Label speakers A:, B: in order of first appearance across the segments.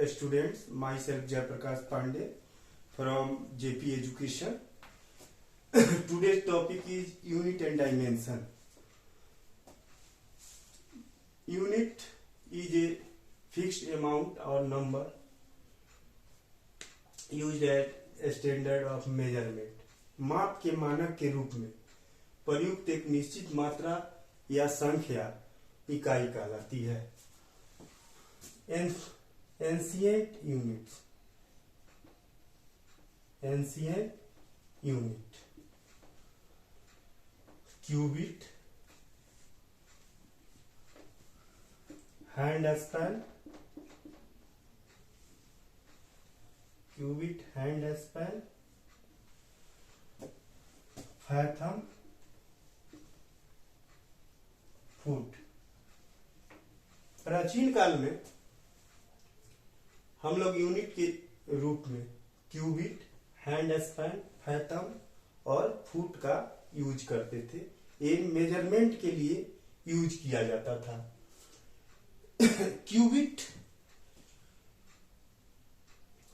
A: students, myself Jayaprakash Pandey from JP Education. Today's topic is unit and dimension. Unit is a fixed amount or number used as a standard of measurement. माप के मानक के रूप में प्रयुक्त एक निश्चित मात्रा या संख्या इकाई कहलाती है. Ancient units. Cubit, handspan, fathom, foot. प्राचीन काल में हम लोग यूनिट के रूप में क्यूबिट, हैंडस्पैन, फैथम और फुट का यूज करते थे. ये मेजरमेंट के लिए यूज किया जाता था.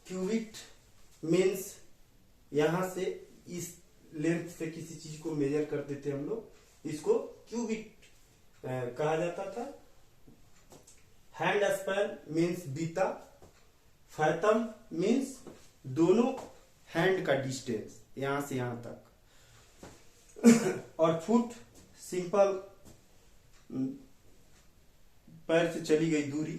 A: क्यूबिट मीन्स यहां से इस लेंथ से किसी चीज को मेजर करते थे हम लोग, इसको क्यूबिट कहा जाता था. हैंडस्पैन मीन्स बीता. फैथम मीन्स दोनों हैंड का डिस्टेंस यहां से यहां तक. और फुट सिंपल पैर से चली गई दूरी.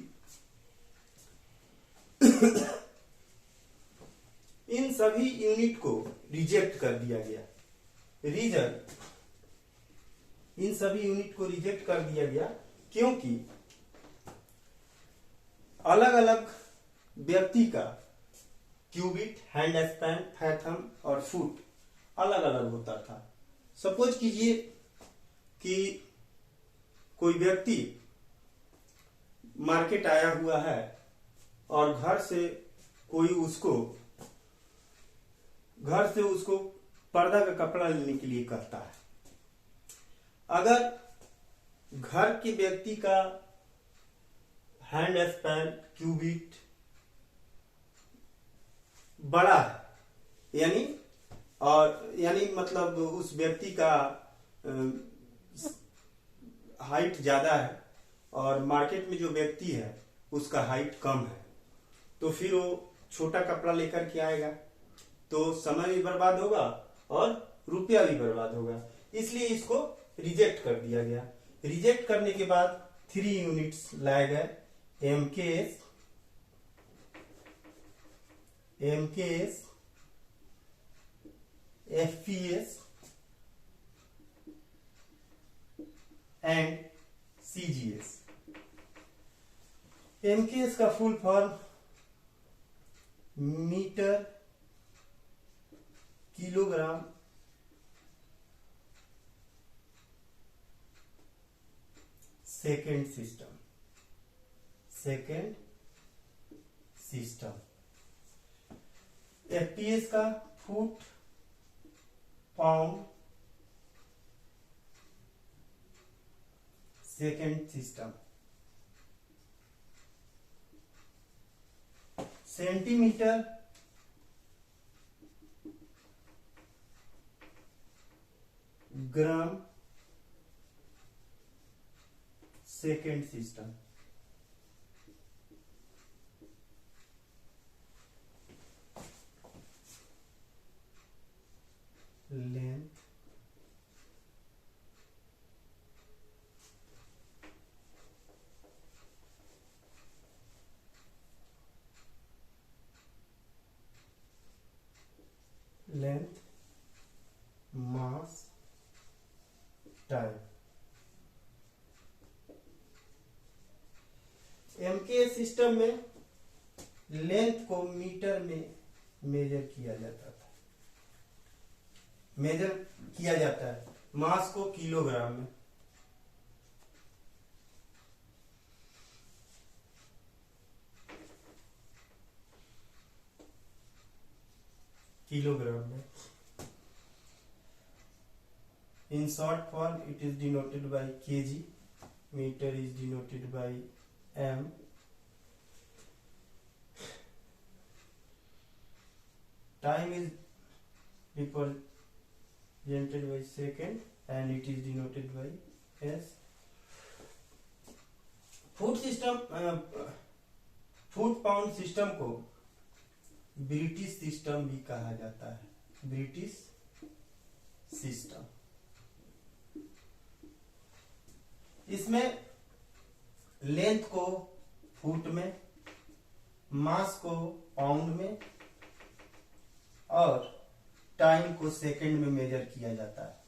A: इन सभी यूनिट को रिजेक्ट कर दिया गया. इन सभी यूनिट को रिजेक्ट कर दिया गया क्योंकि अलग अलग व्यक्ति का क्यूबिट, हैंडस्पैन, फैथम और फुट अलग अलग होता था. सपोज कीजिए कि कोई व्यक्ति मार्केट आया हुआ है और घर से उसको पर्दा का कपड़ा लेने के लिए कहता है. अगर घर के व्यक्ति का हैंडस्पैन, क्यूबिट बड़ा है, यानी मतलब उस व्यक्ति का हाइट ज्यादा है और मार्केट में जो व्यक्ति है उसका हाइट कम है, तो फिर वो छोटा कपड़ा लेकर के आएगा तो समय भी बर्बाद होगा और रुपया भी बर्बाद होगा. इसलिए इसको रिजेक्ट कर दिया गया. रिजेक्ट करने के बाद 3 यूनिट्स लाए गए. MKS, FPS and CGS. MKS का full form metre kilogram second system. FPS का foot pound second system. Centimetre gram second system. Length mass time. MK system में लेंथ को मीटर में मेजर किया जाता है. मास को किलोग्राम में. In short form, it is denoted by kg. Meter is denoted by m. time is represented by second and it is denoted by s. Foot pound system को British system भी कहा जाता है, ब्रिटिश सिस्टम। इसमें length को foot में, मास को pound में और टाइम को सेकंड में मेजर किया जाता है।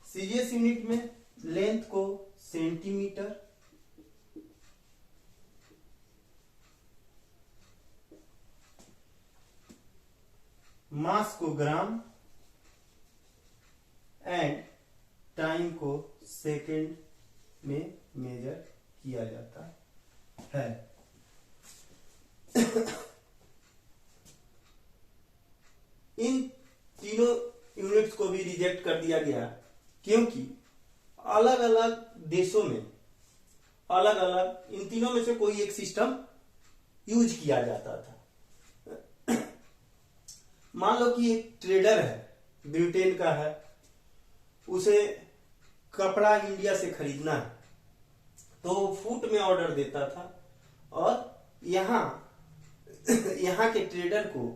A: सीजीएस यूनिट में लेंथ को सेंटीमीटर, मास को ग्राम एंड टाइम को सेकंड में मेजर किया जाता है। इन तीनों यूनिट्स को भी रिजेक्ट कर दिया गया क्योंकि अलग अलग देशों में अलग अलग इन तीनों में से कोई एक सिस्टम यूज किया जाता था। मान लो कि एक ट्रेडर है, ब्रिटेन का है, उसे कपड़ा इंडिया से खरीदना है तो वो फुट में ऑर्डर देता था और यहाँ के ट्रेडर को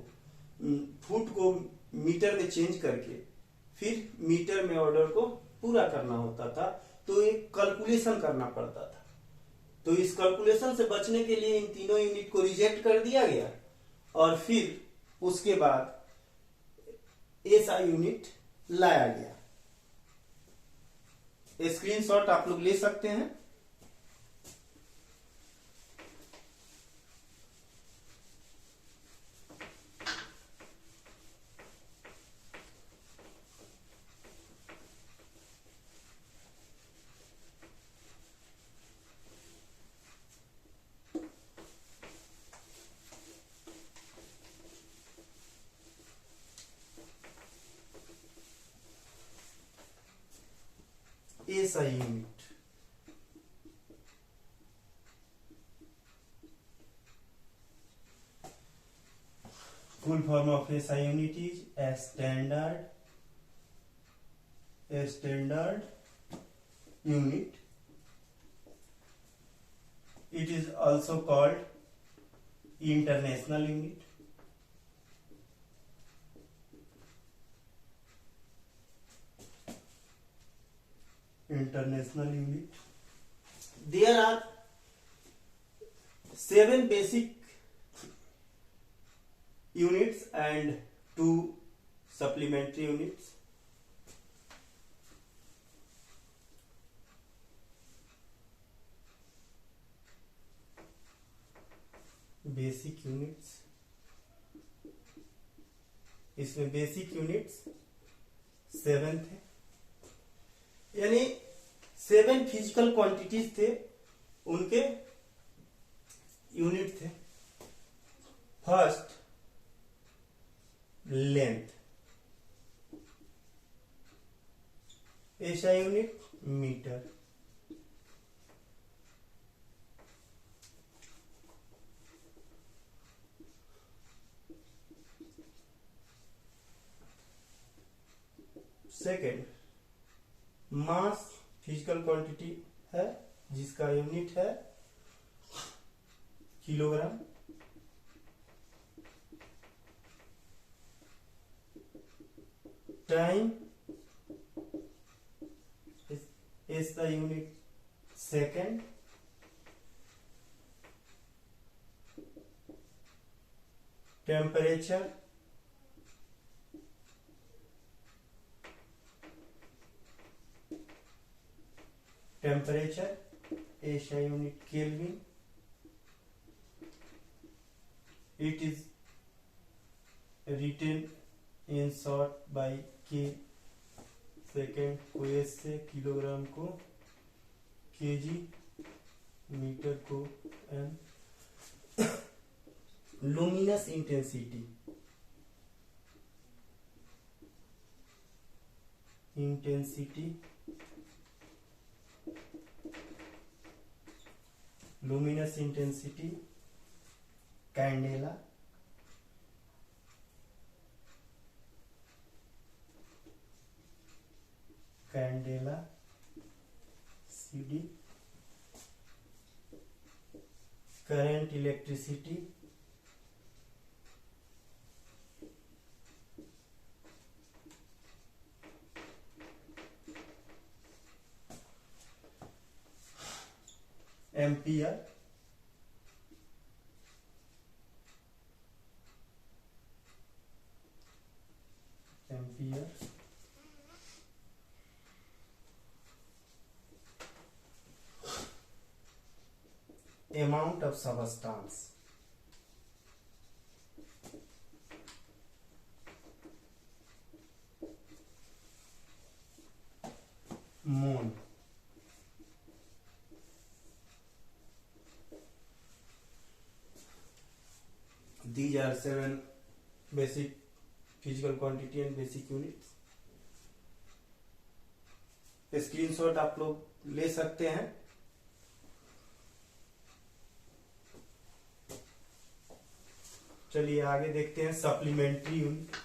A: फुट को मीटर में चेंज करके फिर मीटर में ऑर्डर को पूरा करना होता था। तो एक कैलकुलेशन करना पड़ता था। तो इस कैलकुलेशन से बचने के लिए इन तीनों यूनिट को रिजेक्ट कर दिया गया और फिर उसके बाद एसआई यूनिट लाया गया। स्क्रीनशॉट आप लोग ले सकते हैं। SI unit full form of SI unit is a standard unit. It is also called international unit. International unit. There are 7 basic units and 2 supplementary units. Basic units, इसमें basic units 7 थे, यानी 7 physical quantities थे, उनके unit थे। First length, SI unit metre. Second mass, physical quantity है जिसका unit है kilogram. Time, is the unit second। Temperature, SI unit Kelvin। It is written in short by K। Second को S से, kilogram को KG, metre को M. Luminous intensity, luminous intensity candela. Candela CD, current electricity, ampere, amount of substance, mole, these are 7 basic physical quantity and basic units. Screenshot आप लोग ले सकते हैं। चलिए आगे देखते हैं supplementary unit.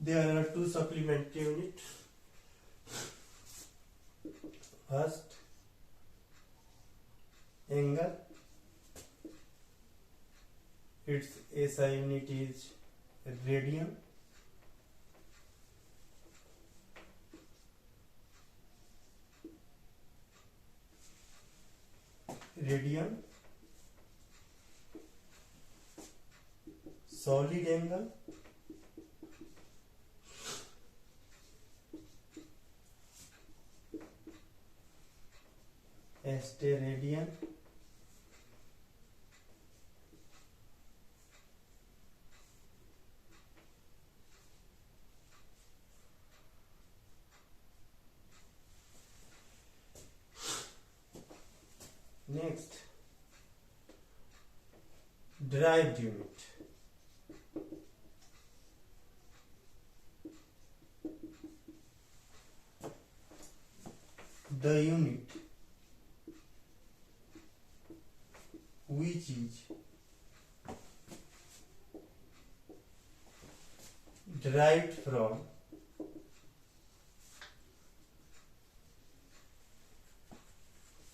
A: There are 2 supplementary units. First, angle. Its SI unit is radian. Solid angle. Radian. Next, derived unit. The unit which is derived from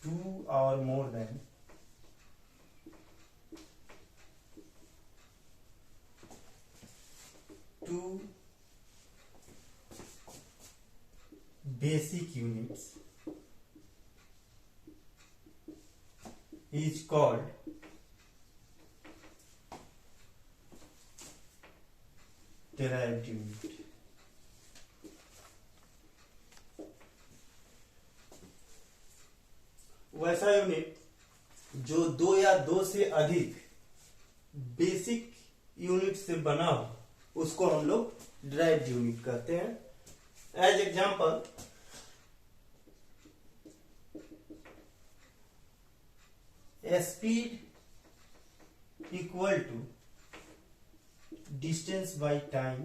A: two or more than two basic units is called derived unit. वैसा unit जो 2 या 2 से अधिक basic unit से बना हो उसको हम लोग derived यूनिट कहते हैं। As example, speed equal to distance by time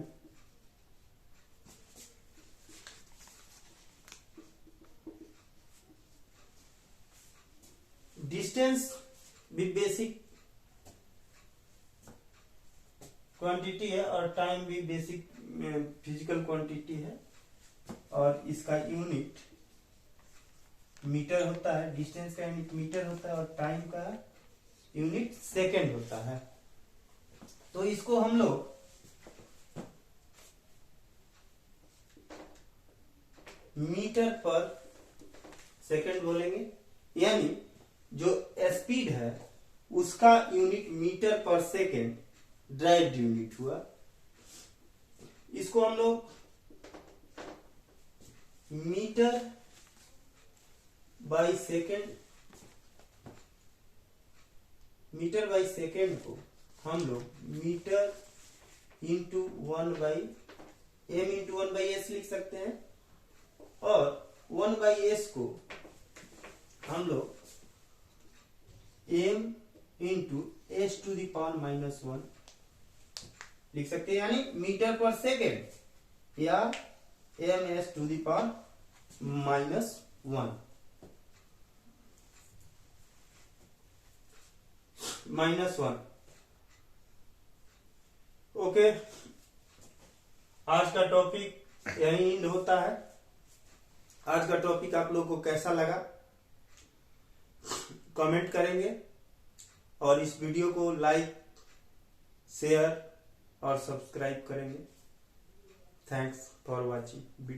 A: distance भी बेसिक क्वांटिटी है और टाइम भी बेसिक फिजिकल क्वांटिटी है और इसका यूनिट मीटर होता है। डिस्टेंस का यूनिट मीटर होता है और टाइम का यूनिट सेकंड होता है। तो इसको हम लोग मीटर पर सेकंड बोलेंगे, यानी जो स्पीड है उसका यूनिट मीटर पर सेकंड ड्राइव्ड यूनिट हुआ। इसको हम लोग मीटर बाई सेकेंड को हम लोग metre into 1/m into 1/s लिख सकते हैं। और 1/s को हम लोग m into s to the power -1 लिख सकते हैं, यानी मीटर पर सेकेंड या ms to the power -1 okay. आज का टॉपिक यही एंड होता है। आज का टॉपिक आप लोगों को कैसा लगा कमेंट करेंगे और इस वीडियो को लाइक, शेयर और सब्सक्राइब करेंगे। Thanks for watching.